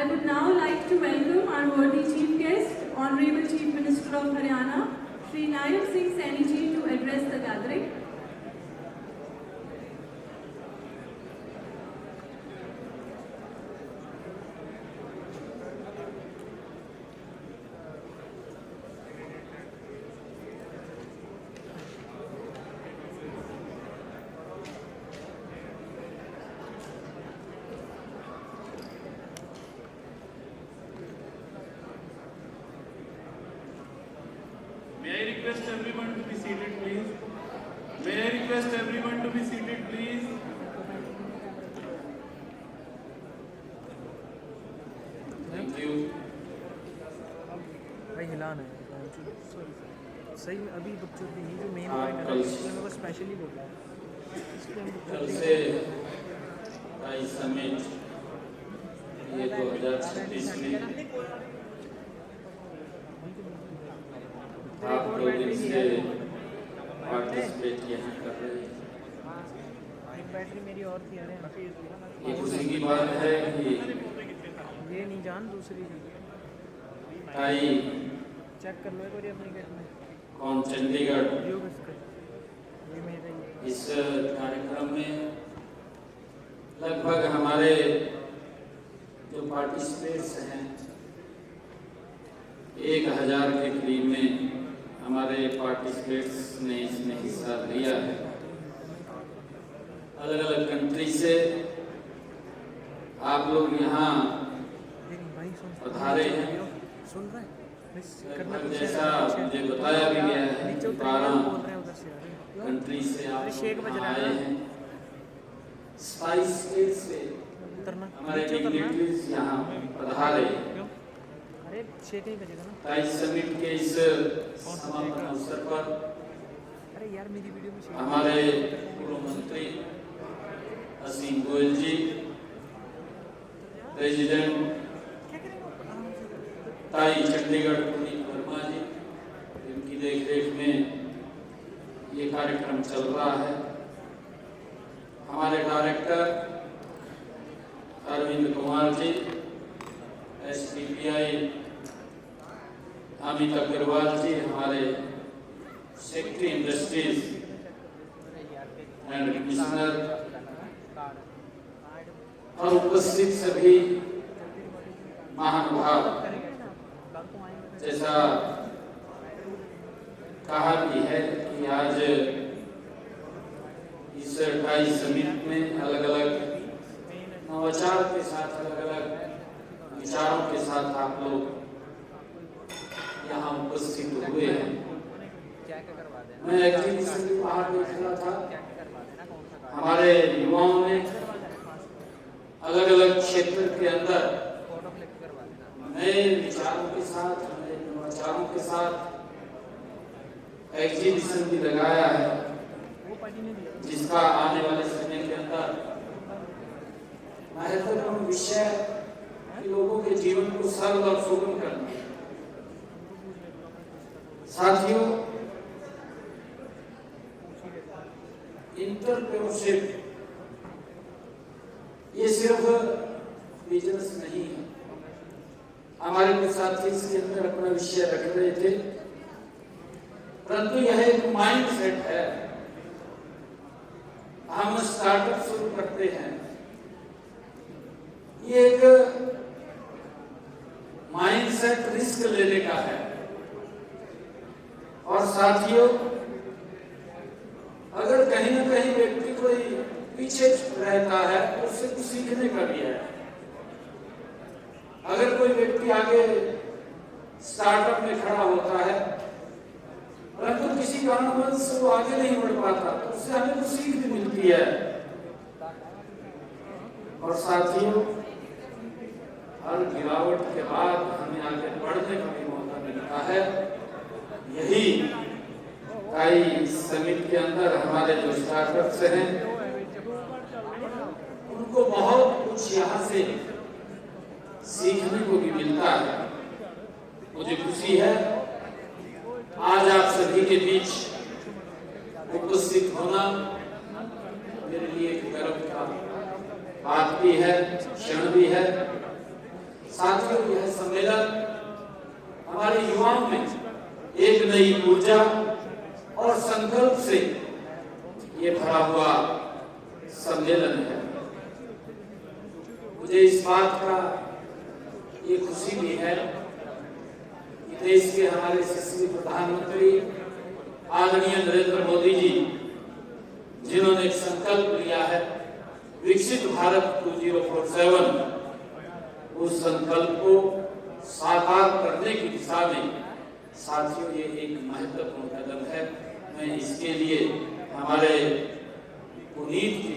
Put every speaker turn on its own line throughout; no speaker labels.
I would now like to welcome our worthy chief guest, Honorable Chief Minister of Haryana, Shri Nayak Singh Saini ji, to address the gathering.
May I request everyone to be seated, please? May I request everyone to be seated, please? Thank you.
भाई हिलाना है सही में अभी बच्चों की जो main point है ना इसलिए मैं स्पेशली बोल रहा हूँ
कल से इस समिट ये 2026 में आप लोग इससे पार्टिसिपेट यहाँ कर रहे हैं।
एक बैटरी मेरी और थी अरे
ये खुशी की बात है कि
ये नहीं जान दूसरी
आई
चेक कर लो एक बार अपनी गेट में
कौन चंडीगढ़
योग इसका ये मेरा ही
इस कार्यक्रम में लगभग हमारे जो पार्टिसिपेट्स हैं 1000 के करीब में हमारे पार्टिसिपेट्स ने इसमें हिस्सा लिया है। अलग अलग कंट्री से आप लोग यहाँ पधारे हैं।
सुन रहा है करना
लगभग जैसा मुझे बताया भी गया है 12 कंट्री से आप आए हैं। 22 स्टेट से हमारे डिग्निटरीज यहाँ पधारे हैं।
अरे 6 ही बजेगा ना
ताइस समिट के इस समापन अवसर पर
अरे यार मेरी वीडियो में
हमारे पूर्व मंत्री असीम गोयल जी, प्रेसिडेंट ताई चंडीगढ़ पुनीत वर्मा जी, इनकी देखरेख में ये कार्यक्रम चल रहा है। हमारे डायरेक्टर अरविंद कुमार जी, SPPI अमित अग्रवाल जी, हमारे सेक्रेटरी इंडस्ट्रीज एंड कमिश्नर और उपस्थित सभी महानुभाव, जैसा कहा भी है कि आज इस 28 समिट में अलग अलग नवाचार के साथ, अलग अलग विचारों के साथ आप लोग यहाँ उपस्थित हुए हैं। मैं एग्जीबिशन के बाहर देख रहा था, हमारे युवाओं ने अलग अलग क्षेत्र के अंदर नए विचारों के साथ, नए नवाचारों के साथ एग्जीबिशन भी लगाया है, जिसका आने वाले समय के अंदर महत्वपूर्ण विषय लोगों के जीवन को सरल और सुगम करना। साथियों, एंटरप्रेन्योरशिप ये सिर्फ बिजनेस नहीं है। हमारे कुछ साथी इसके अंदर अपना विषय रख रहे थे, परंतु यह एक माइंड सेट है। हम स्टार्टअप शुरू करते हैं, ये एक माइंड सेट रिस्क लेने का है। और साथियों, अगर कहीं ना कहीं व्यक्ति कोई पीछे रहता है तो उससे कुछ सीखने का भी है। अगर कोई व्यक्ति आगे स्टार्टअप में खड़ा होता है परंतु किसी कारणवश वो आगे नहीं बढ़ पाता तो उससे हमें कुछ सीख भी मिलती है। और साथियों, हर गिरावट के बाद हमें आगे बढ़ने का भी मौका मिलता है। यही कई समिट के अंदर हमारे जो स्टार्टअप्स हैं उनको बहुत कुछ यहाँ से सीखने को भी मिलता है। मुझे खुशी है आज आप सभी के बीच उपस्थित होना मेरे लिए एक गर्व का बात भी है, क्षण भी है। साथियों, यह सम्मेलन हमारे युवाओं में एक नई ऊर्जा और संकल्प से ये भरा हुआ सम्मेलन है। मुझे इस बात का ये खुशी भी है कि देश के हमारे यशस्वी प्रधानमंत्री आदरणीय नरेंद्र मोदी जी, जिन्होंने एक संकल्प लिया है विकसित भारत 2047, उस संकल्प को साकार करने की दिशा में साथियों ये एक महत्वपूर्ण कदम है। मैं इसके लिए हमारे पुनीत जी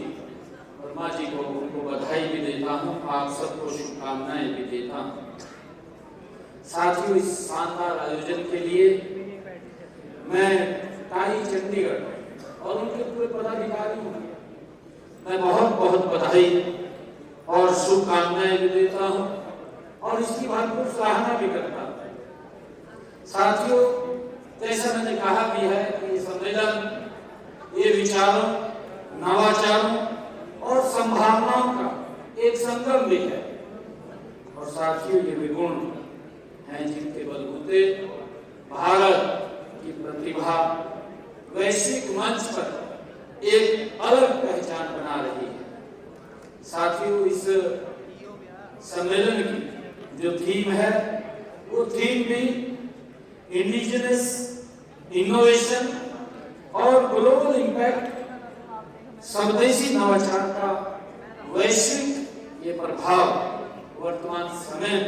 वर्मा जी को उनको बधाई भी देता हूँ, आप सबको शुभकामनाएं भी देता हूँ। साथियों, इस शानदार आयोजन के लिए मैं टाई चंडीगढ़ और उनके पूरे पदाधिकारियों को मैं बहुत बहुत बधाई और शुभकामनाएं भी देता हूँ और इसकी भरपूर सराहना भी करता हूँ। साथियों, जैसा मैंने कहा भी है कि ये सम्मेलन ये विचारों, नवाचारों और संभावनाओं का एक संगम भी है। और साथियों, ये विगुण हैं जिनके बलबूते भारत की प्रतिभा वैश्विक मंच पर एक अलग पहचान बना रही है। साथियों, इस सम्मेलन की जो थीम है वो थीम भी इंडिजिनस इनोवेशन और ग्लोबल इम्पैक्ट, स्वदेशी नवाचार का वैश्विक ये प्रभाव वर्तमान समय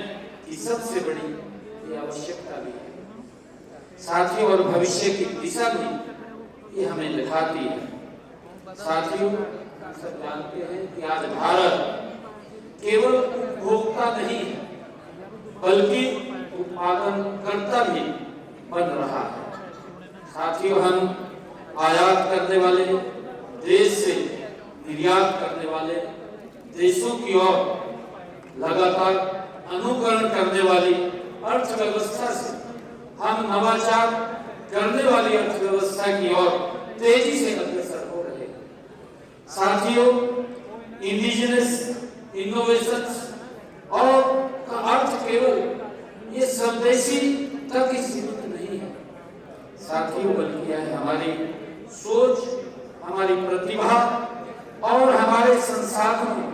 की सबसे बड़ी ये आवश्यकता भी है। साथियों, और भविष्य की दिशा भी ये हमें दिखाती है। साथियों, सब जानते हैं कि आज भारत केवल उपभोक्ता नहीं है बल्कि उत्पादन करता भी बन रहा है। साथियों, हम आयात करने वाले देश से निर्यात करने वाले देशों की ओर लगातार अनुकरण करने वाली अर्थव्यवस्था से हम नवाचार करने वाली अर्थव्यवस्था की ओर तेजी से अग्रसर हो रहे हैं। साथियों, इंडिजिनस इनोवेशंस और का अर्थ केवल ये स्वदेशी तक ही सीमित नहीं है साथियों, बल्कि यह हमारी सोच, हमारी प्रतिभा और हमारे संसाधनों,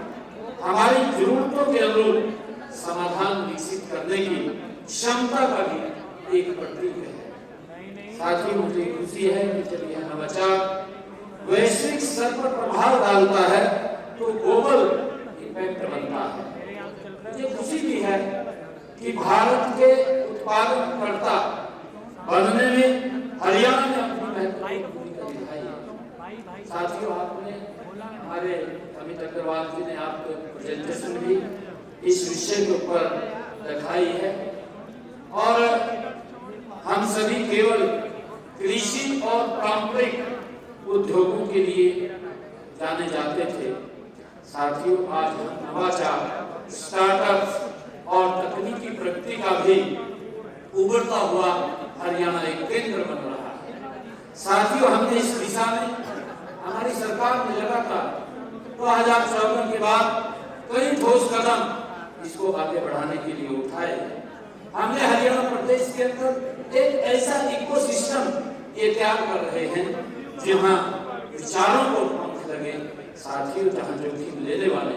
हमारी जरूरतों के अनुरूप समाधान विकसित करने की क्षमता का भी एक प्रतीक है। साथियों, मुझे खुशी है कि जब यह नवाचार वैश्विक स्तर पर प्रभाव डालता है तो ग्लोबल इम्पैक्ट बनता है। मुझे खुशी भी है कि भारत के उत्पादनकर्ता बनने में हरियाणा ने अपनी महत्वपूर्ण भूमिका निभाई है। साथियों, आपने हमारे अमित अग्रवाल जी ने आपको प्रेजेंटेशन भी इस विषय के ऊपर दिखाई है और हम सभी केवल कृषि और पारंपरिक उद्योगों के लिए जाने जाते थे। साथियों, आज हम नवाचार, स्टार्टअप और तकनीकी प्रगति का भी उभरता हुआ हरियाणा एक केंद्र बन रहा है। साथियों, हमने इस दिशा में हमारी सरकार ने लगातार 2014 के बाद कई ठोस कदम इसको आगे बढ़ाने के लिए उठाए। हमने हरियाणा प्रदेश के अंदर एक ऐसा इकोसिस्टम ये तैयार कर रहे हैं जहां विचारों को पंख लगे, साथियों, जहां जोखिम लेने वाले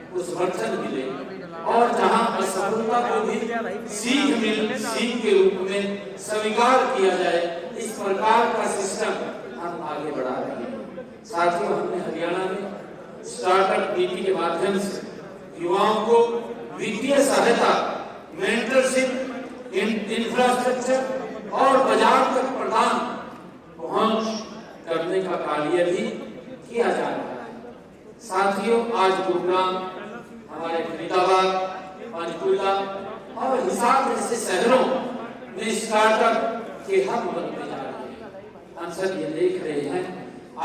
को समर्थन मिले और जहां असफलता को भी सीख के रूप में स्वीकार किया जाए, इस प्रकार का सिस्टम हम आगे बढ़ा रहे हैं। साथियों, हमने हरियाणा में स्टार्टअप नीति के माध्यम से युवाओं को वित्तीय सहायता, मेंटरशिप, इंफ्रास्ट्रक्चर और बाजार तक प्रदान पहुंच करने का कार्य भी किया जा रहा है। साथियों, आज गुरुग्राम, हमारे फरीदाबाद, पंचकुला और हिसार जैसे शहरों में स्टार्टअप के हब बनते जा रहे हैं। हम सब ये देख रहे हैं,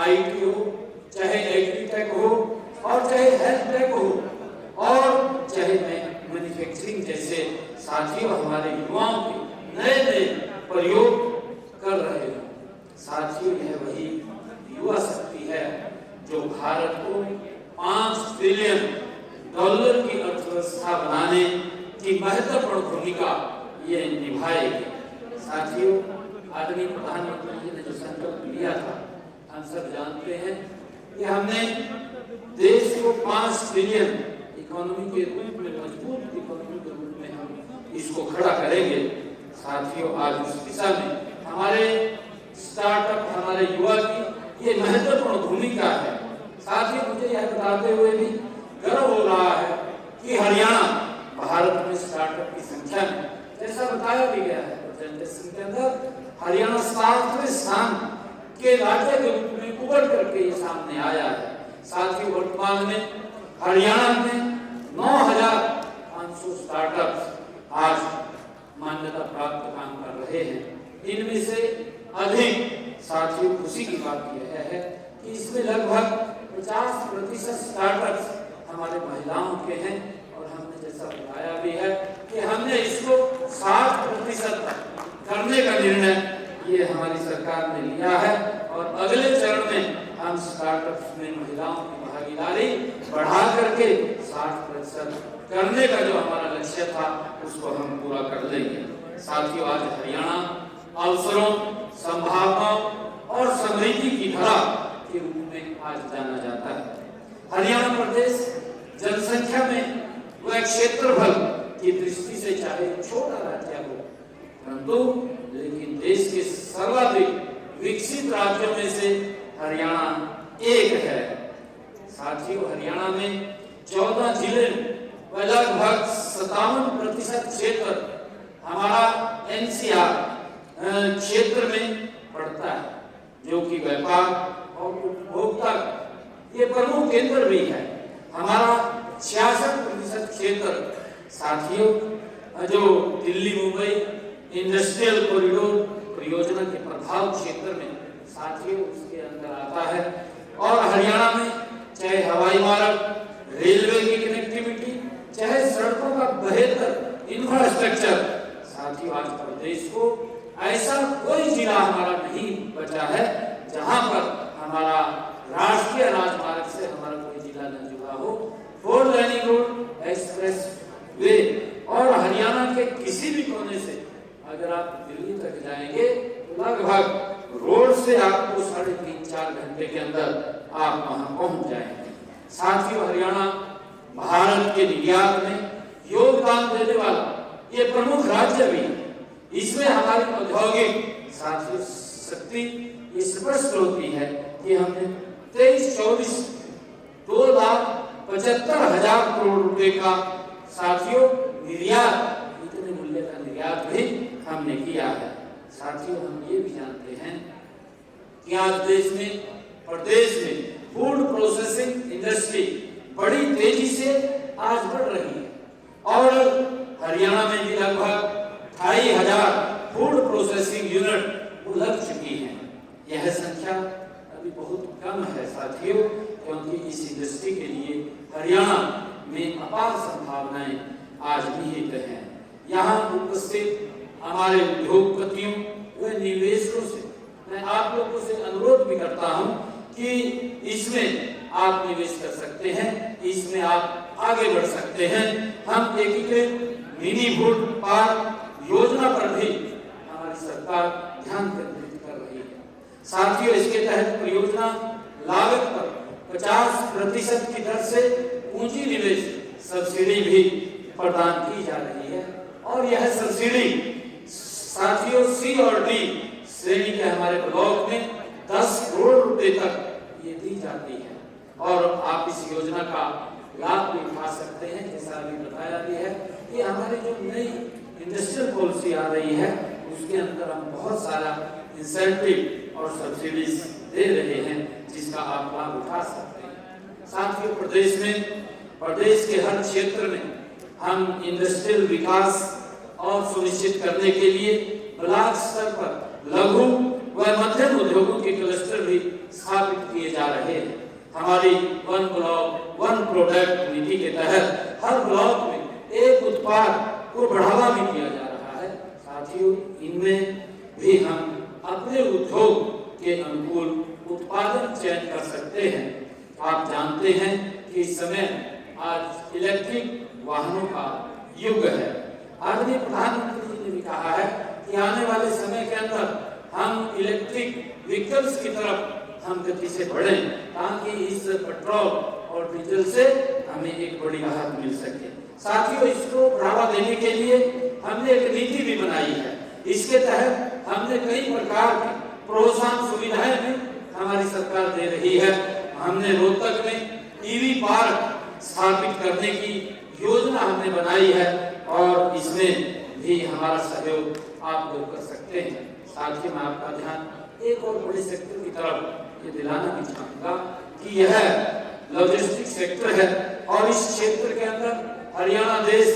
IT हो, चाहे एग्रीटेक हो और चाहे हेल्थ टेक हो और चाहे मैन्युफैक्चरिंग जैसे साथियों हमारे युवाओं के नए नए प्रयोग कर रहे हैं। साथियों, यह वही युवा शक्ति है जो भारत को $5 ट्रिलियन की अर्थव्यवस्था बनाने की महत्वपूर्ण भूमिका ये निभाएगी। साथियों, आदरणीय प्रधानमंत्री जी ने जो संकल्प लिया था, हम सब जानते हैं कि हमने देश को 5 ट्रिलियन इकोनॉमी के रूप में, मजबूत इकोनॉमी के रूप में हम इसको खड़ा करेंगे। साथियों, आज उस दिशा में हमारे स्टार्टअप, हमारे युवा की ये महत्वपूर्ण भूमिका है। साथ ही मुझे यह बताते हुए भी गर्व हो रहा है कि हरियाणा भारत में स्टार्टअप की संख्या में, जैसा बताया भी गया है प्रेजेंटेशन के अंदर, हरियाणा 7वें स्थान के राज्य के रूप में उभर करके ये सामने आया है। साथ ही वर्तमान में हरियाणा में 9,500 स्टार्टअप्स आज मान्यता प्राप्त काम कर रहे हैं। इनमें से अधिक, साथियों, खुशी की बात यह है कि इसमें लगभग 50% स्टार्टअप्स हमारे महिलाओं के हैं, और हमने जैसा बताया भी है कि हमने इसको 60% करने का निर्णय ये हमारी सरकार ने लिया है, और अगले चरण में हम स्टार्टअप्स में महिलाओं की भागीदारी बढ़ा करके 60% करने का जो हमारा लक्ष्य था उसको हम पूरा कर लेंगे। साथियों, आज हरियाणा अवसरों, संभावनाओं और समृद्धि की धरा के रूप में आज जाना जाता है। हरियाणा प्रदेश जनसंख्या में व क्षेत्रफल की दृष्टि से चाहे छोटा राज्य हो, परंतु लेकिन देश के सर्वाधिक विकसित राज्यों में से हरियाणा एक है। साथियों, हरियाणा में 14 जिले व लगभग 57% क्षेत्र हमारा NCR क्षेत्र में पड़ता है, जो कि व्यापार और उपभोक्ता ये प्रमुख केंद्र भी है। हमारा 66% क्षेत्र, साथियों, जो दिल्ली मुंबई इंडस्ट्रियल कॉरिडोर परियोजना के प्रभाव क्षेत्र में, साथियों, उसके अंदर आता है। और हरियाणा में चाहे हवाई मार्ग, रेलवे की कनेक्टिविटी, चाहे सड़कों का बेहतर इंफ्रास्ट्रक्चर, साथियों, आज प्रदेश को ऐसा कोई जिला हमारा नहीं बचा है जहां पर हमारा राष्ट्रीय राजमार्ग से हमारा कोई जिला न जुड़ा हो। 4 लाइनिंग रोड, एक्सप्रेस वे, और हरियाणा के किसी भी कोने से अगर आप दिल्ली तक जाएंगे तो लगभग रोड से आपको 3.5-4 घंटे के अंदर आप वहां पहुंच जाएंगे। साथियों, हरियाणा भारत के निर्यात में योगदान देने वाला ये प्रमुख राज्य भी है। इसमें हमारी औद्योगिक, साथियों, शक्ति ये स्पष्ट होती है कि हमने 23-24 2,75,000 करोड़ रुपए का, साथियों, निर्यात, इतने मूल्य का निर्यात भी हमने किया है। साथियों, हम ये भी जानते हैं कि आज देश में, प्रदेश में फूड प्रोसेसिंग इंडस्ट्री बड़ी तेजी से आज बढ़ रही है, और हरियाणा में भी लगभग 2,500 फूड प्रोसेसिंग यूनिट लग चुकी हैं। यह संख्या अभी बहुत कम है साथियों, क्योंकि इस इंडस्ट्री के लिए हरियाणा में अपार संभावनाएं आज निहित हैं। यहाँ उपस्थित हमारे उद्योगपतियों व निवेशकों से मैं आप लोगों से अनुरोध भी करता हूँ कि इसमें आप निवेश कर सकते हैं, इसमें आप आगे बढ़ सकते हैं। हम एकीकृत मिनी फूड पार्क योजना पर भी हमारी सरकार ध्यान केंद्रित कर रही है। साथियों, इसके तहत परियोजना लागत पर 50% की दर से पूंजी निवेश सब्सिडी भी प्रदान की जा रही है, और यह सब्सिडी, साथियों, C और D श्रेणी के हमारे ब्लॉक में 10 करोड़ रुपए तक ये दी जाती है, और आप इस योजना का लाभ भी उठा सकते हैं। जैसा अभी बताया भी है कि हमारी जो नई इंडस्ट्रियल पॉलिसी आ रही है उसके अंदर हम बहुत सारा इंसेंटिव और सब्सिडीज दे रहे हैं, जिसका आप लाभ उठा सकते हैं। साथियों, प्रदेश के हर क्षेत्र में हम इंडस्ट्रियल विकास और सुनिश्चित करने के लिए ब्लॉक स्तर पर लघु व मध्यम उद्योगों के क्लस्टर भी स्थापित किए जा रहे हैं। हमारी 1 ब्लॉक 1 प्रोडक्ट नीति के तहत हर ब्लॉक में एक उत्पाद को बढ़ावा भी दिया जा रहा है। साथियों, इनमें भी हम अपने उद्योग के अनुकूल उत्पादन चयन कर सकते हैं। आप जानते हैं कि इस समय आज इलेक्ट्रिक वाहनों का युग है। आदरणीय प्रधानमंत्री जी ने भी कहा है कि आने वाले समय के अंदर हम इलेक्ट्रिक व्हीकल्स की तरफ हम गति से बढ़ें, ताकि इस पेट्रोल और डीजल से हमें एक बड़ी राहत मिल सके। साथियों, इसको बढ़ावा देने के लिए हमने एक नीति भी बनाई है। इसके तहत हमने कई प्रकार की प्रोत्साहन सुविधाएं भी हमारी सरकार दे रही है। हमने रोहतक में ईवी पार्क स्थापित करने की योजना हमने बनाई है और इसमें भी हमारा सहयोग आप लोग कर सकते हैं। साथ ही मैं आपका ध्यान एक और बड़े सेक्टर की तरफ ये दिलाना भी चाहूंगा कि यह लॉजिस्टिक सेक्टर है और इस क्षेत्र के अंदर हरियाणा देश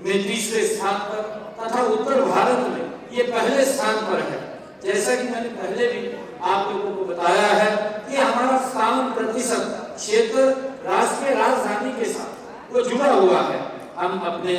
में तीसरे स्थान पर तथा उत्तर भारत में ये पहले स्थान पर है। जैसा कि मैंने पहले भी आप लोगों को बताया है कि हमारा 57% क्षेत्र राष्ट्रीय राजधानी के साथ वो जुड़ा हुआ है। हम अपने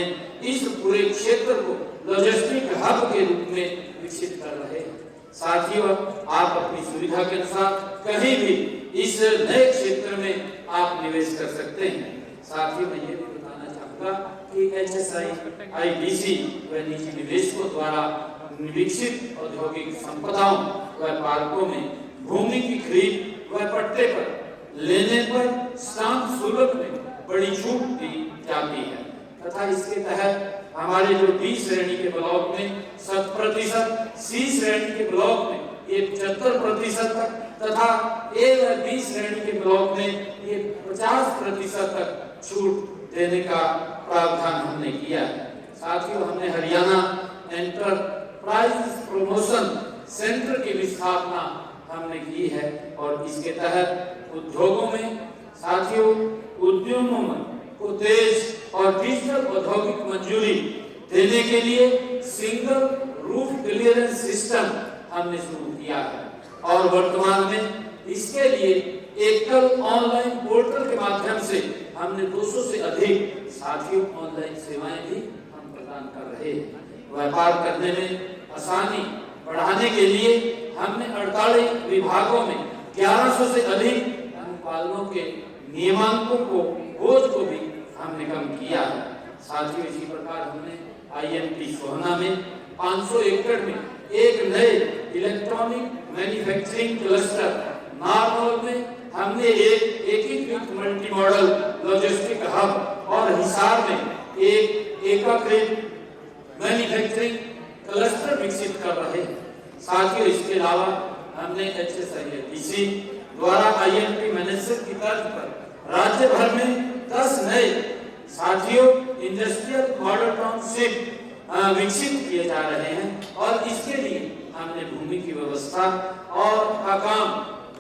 इस पूरे क्षेत्र को लॉजिस्टिक हब के रूप में विकसित कर रहे हैं। साथियों, आप अपनी सुविधा के अनुसार कहीं भी इस नए क्षेत्र में आप निवेश कर सकते हैं। साथियों, मैं ये भी बताना चाहूंगा कि HSIIBC व निजी निवेशकों द्वारा विकसित औद्योगिक संपदाओं व पार्कों में भूमि की खरीद व पट्टे पर लेने पर स्टाम्प शुल्क में बड़ी छूट दी जाती है तथा इसके तहत हमारे जो D श्रेणी के ब्लॉक में 7%, C श्रेणी के ब्लॉक में ये 75% तक तथा A व B श्रेणी के ब्लॉक में ये 50% तक छूट देने का प्रावधान हमने किया है। साथियों, हमने हरियाणा एंटरप्राइज प्रमोशन सेंटर की भी स्थापना हमने की है और इसके तहत उद्योगों में साथियों उद्यमों को तेज और डिजिटल औद्योगिक मंजूरी देने के लिए सिंगल रूफ क्लियरेंस सिस्टम हमने शुरू किया है और वर्तमान में इसके लिए एकल ऑनलाइन पोर्टल के माध्यम से हमने 200 से अधिक साथियों ऑनलाइन सेवाएं भी हम प्रदान कर रहे हैं। व्यापार करने में आसानी बढ़ाने के लिए हमने 48 विभागों में 1100 से अधिक अनुपालनों के नियमांकों को बोझ को भी हमने कम किया है। साथियों, इसी प्रकार हमने IMT सोहना में 500 एकड़ में एक नए इलेक्ट्रॉनिक मैन्युफैक्चरिंग क्लस्टर, नारनौल में हमने एक एकीकृत मल्टी मॉडल लॉजिस्टिक हब और हिसार में एक एकीकृत मैन्युफैक्चरिंग क्लस्टर विकसित कर रहे हैं। साथियों, इसके अलावा हमने HSIIBC द्वारा IMT मैनेजर की तर्ज पर राज्य भर में 10 नए साथियों इंडस्ट्रियल मॉडल टाउनशिप विकसित किए जा रहे हैं और इसके लिए हमने भूमि की व्यवस्था और का काम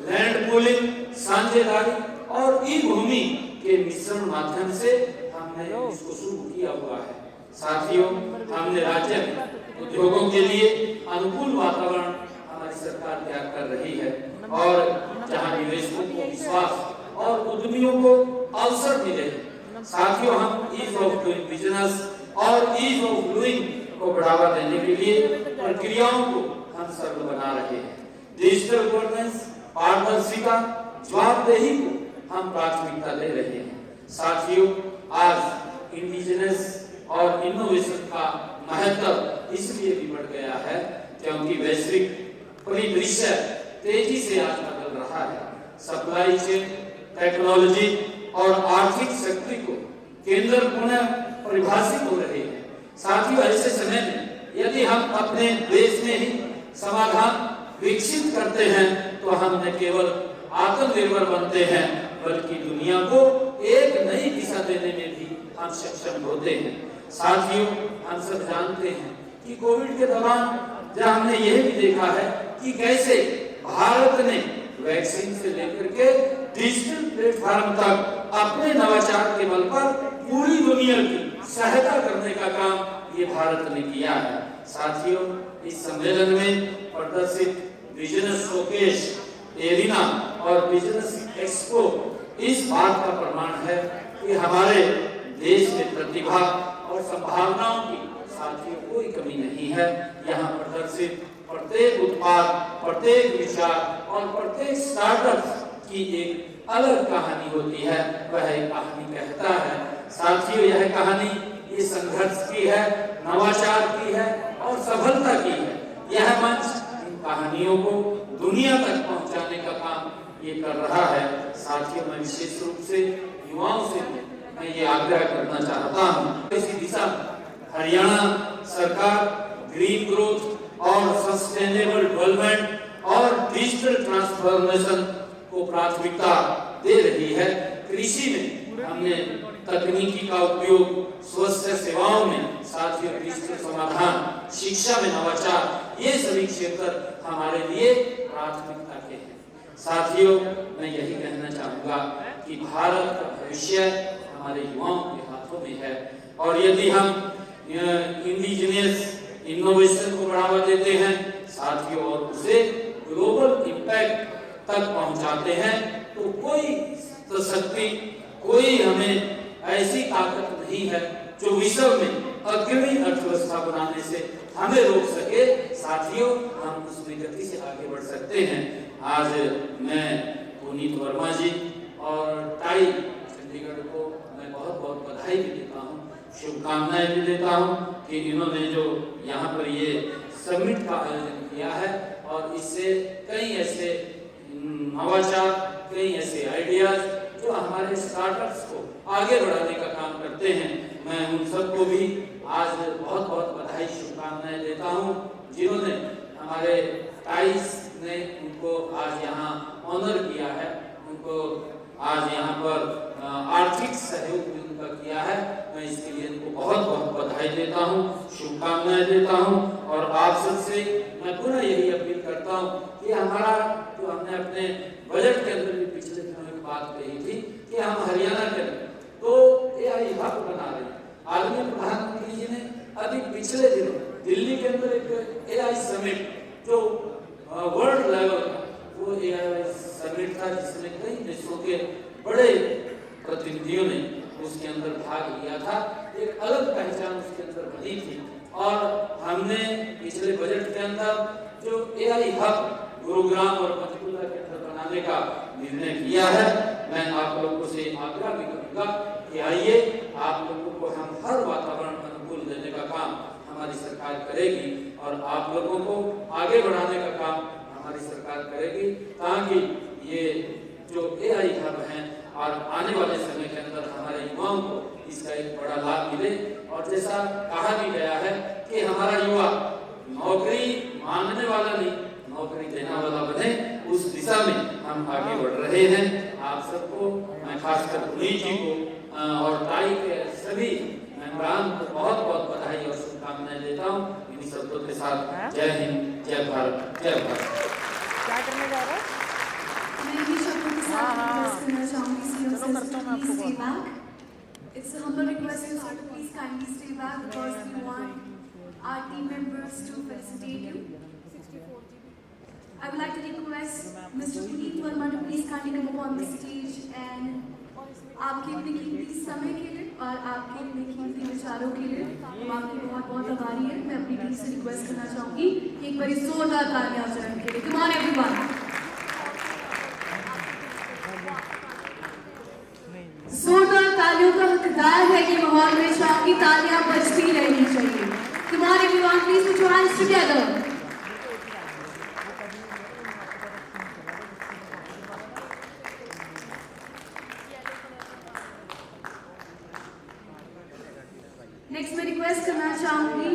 लैंड पूलिंग, साझेदारी और ई भूमि के मिश्रण माध्यम से हमने इसको शुरू किया हुआ है। साथियों, हमने राज्य में उद्योगों के लिए अनुकूल वातावरण हमारी सरकार तैयार कर रही है और जहां निवेशकों को विश्वास और उद्यमियों को अवसर मिले। साथियों, हम ईज ऑफ डूइंग बिजनेस और ईज ऑफ डूइंग को बढ़ावा देने के लिए प्रक्रियाओं को हम सरल बना रहे हैं। डिजिटल गवर्नेंस, पारदर्शिता, जवाबदेही को हम प्राथमिकता दे रहे हैं। साथियों, आज इंडिजिनस और इनोवेशन का महत्व इसलिए भी बढ़ गया है क्योंकि वैश्विक परिदृश्य तेजी से आज बदल रहा है। सप्लाई चेन, टेक्नोलॉजी और आर्थिक शक्ति को केंद्र पुनः परिभाषित हो रहे हैं। साथियों, ऐसे समय में यदि हम अपने देश में ही समाधान विकसित करते हैं तो हम न केवल आत्मनिर्भर बनते हैं बल्कि दुनिया को एक नई दिशा देने में भी हम सक्षम होते हैं। साथियों, हम सब जानते हैं कि कोविड के दौरान जहां हमने यह भी देखा है कि कैसे भारत ने वैक्सीन से लेकर के डिजिटल प्लेटफॉर्म तक अपने नवाचार के बल पर पूरी दुनिया की सहायता करने का काम ये भारत ने किया है। साथियों, इस सम्मेलन में प्रदर्शित बिजनेस शोकेस, एरिना और बिजनेस एक्सपो इस बात का प्रमाण है कि हमारे देश में प्रतिभा और संभावनाओं की साथियों कोई कमी नहीं है। यहाँ प्रदर्शित प्रत्येक उत्पाद, प्रत्येक विचार और प्रत्येक स्टार्टअप की एक अलग कहानी होती है। वह एक कहानी कहता है। साथियों, यह कहानी ये संघर्ष की है, नवाचार की है और सफलता की है। यह मंच इन कहानियों को दुनिया तक पहुंचाने का काम ये कर रहा है। साथियों, मैं विशेष रूप से युवाओं से मैं ये आग्रह करना चाहता हूँ, इसी दिशा में हरियाणा सरकार ग्रीन ग्रोथ और सस्टेनेबल डेवलपमेंट और डिजिटल ट्रांसफॉर्मेशन को प्राथमिकता दे रही है। कृषि में हमने तकनीकी का उपयोग, स्वास्थ्य सेवाओं में साथियों डिजिटल समाधान, शिक्षा में नवाचार, ये सभी क्षेत्र हमारे लिए प्राथमिकता के हैं। साथियों, मैं यही कहना चाहूँगा कि भारत का भविष्य हमारे युवाओं के हाथों में है और यदि हम इंडिजिनियस इनोवेशन को बढ़ावा देते हैं साथियों और उसे ग्लोबल इम्पैक्ट तक पहुंचाते हैं तो कोई तो शक्ति, कोई हमें ऐसी ताकत नहीं है जो विश्व में अग्रणी अर्थव्यवस्था बनाने से हमें रोक सके। साथियों, हम उसमें गति से आगे बढ़ सकते हैं। आज मैं पुनीत वर्मा जी और टाई चंडीगढ़ को मैं बहुत बहुत बधाई भी देता हूँ, शुभकामनाएं भी देता हूँ कि इन्होंने जो यहाँ पर ये समिट का आयोजन किया है और इससे कई ऐसे नवाचार, कई ऐसे आइडियाज जो हमारे स्टार्टअप्स को आगे बढ़ाने का काम करते हैं। मैं उन सबको भी आज बहुत बहुत बधाई, शुभकामनाएं देता हूँ जिन्होंने हमारे टाइस ने उनको आज यहाँ ऑनर किया है, उनको आज यहाँ पर आर्थिक सहयोग भी उनका किया है। मैं इसके लिए उनको बहुत बहुत बधाई देता हूँ, शुभकामनाएं देता हूँ और आप सबसे मैं पुनः यही अपील करता हूँ कि हमारा जो हमने अपने बजट के अंदर भी पिछले दिनों एक बात कही थी कि हम हरियाणा के तो AI हब बना रहे हैं। आदरणीय प्रधानमंत्री जी ने अभी पिछले दिनों दिल्ली के अंदर एक AI समिट जो वर्ल्ड लेवल का वो AI समिट था जिसमें कई देशों के बड़े प्रतिनिधियों ने उसके अंदर भाग लिया था। एक अलग पहचान उसके अंदर बनी थी और हमने पिछले बजट के अंदर जो AI हब गुरुग्राम और पंचकुला के अंदर बनाने का निर्णय किया है। मैं आप लोगों से आग्रह भी करूंगा कि आइए, आप लोगों को हम हर वातावरण अनुकूल देने का काम हमारी सरकार करेगी और आप लोगों को आगे बढ़ाने का काम हमारी सरकार करेगी ताकि ये जो AI हब हैं और आने वाले समय के अंदर हमारे युवाओं को इसका एक बड़ा लाभ मिले। और जैसा कहा भी गया है कि हमारा युवा नौकरी मांगने वाला नहीं, नौकरी देने वाला बने, उस दिशा में हम आगे बढ़ रहे हैं। आप सबको, मैं खासकर पुनीत जी को और टाई के सभी मेंबरान को बहुत बहुत बधाई और शुभकामनाएं देता हूँ। इन्हीं शब्दों के साथ जय हिंद, जय भारत, जय भारत।
क्या करने जा रहा है?
मैं भी शब्दों के साथ रिक्वेस्ट करना चाहूँगी CM sir to please stay back. It's a humble request to sir to please kindly stay back because we want our team members to felicitate you. I would like to request Mr. Puneet Verma to please kindly come up on the stage and आपके अपने कीमती समय के लिए और आपके अपने कीमती विचारों के लिए हम आपके बहुत बहुत आभारी हैं। मैं अपनी टीम से रिक्वेस्ट करना चाहूँगी कि एक बार जोरदार तालियां बजाने के लिए। Come on everyone. जोरदार तालियों का हकदार है ये माहौल में, आपकी तालियां बजती रहनी चाहिए। Come on everyone, please put your hands together. Next मैं रिक्वेस्ट करना चाहूंगी